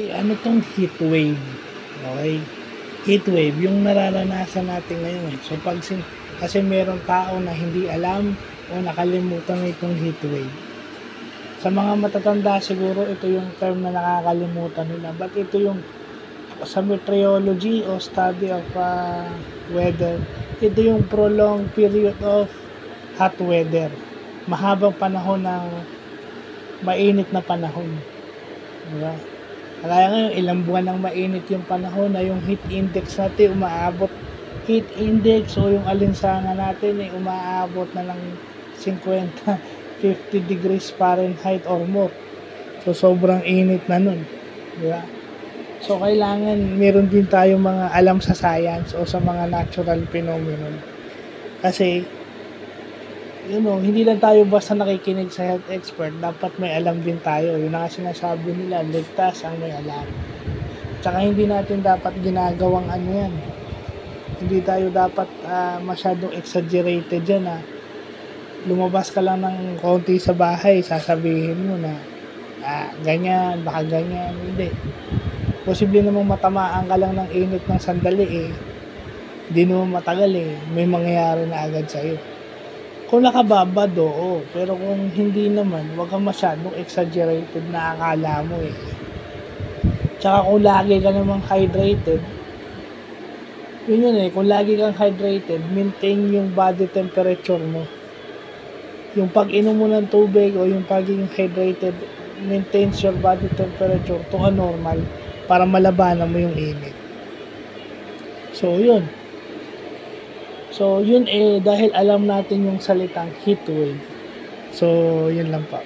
Ano 'tong heat wave, okey? Heat wave yung nararanasan natin ngayon. So, kasi merong tao na hindi alam o nakalimutan na itong heat wave. Sa mga matatanda siguro ito yung term na nakakalimutan nila, but ito yung sa meteorology o study of weather, ito yung prolonged period of hot weather. Mahabang panahon ng mainit na panahon, di ba? Kaya ngayon, ilang buwan ng mainit yung panahon na yung heat index natin heat index o yung alinsangan natin ay umaabot na ng 50, 50 degrees Fahrenheit or more. So, sobrang init na nun. Di ba? So, kailangan meron din tayo mga alam sa science o sa mga natural phenomenon. Kasi, hindi lang tayo basta nakikinig sa health expert, dapat may alam din tayo. Yun ang sinasabi nila, ligtas ang may alam. Tsaka hindi natin dapat ginagawang yan. Hindi tayo dapat masyadong exaggerated dyan lumabas ka lang ng konti sa bahay, sasabihin mo na ganyan, baka ganyan. Hindi. Posible namang matamaan ka lang ng init ng sandali hindi naman matagal may mangyayari na agad sa'yo. Kung nakababad, oo. Pero kung hindi naman, huwag kang masyadong exaggerated na akala mo Tsaka kung lagi ka namang hydrated, yun kung lagi kang hydrated, maintain yung body temperature mo. Yung pag-inom mo ng tubig o yung pagiging hydrated maintains your body temperature to a normal para malabanan mo yung init. So, yun. So, yun dahil alam natin yung salitang heat wave. So, yun lang pa.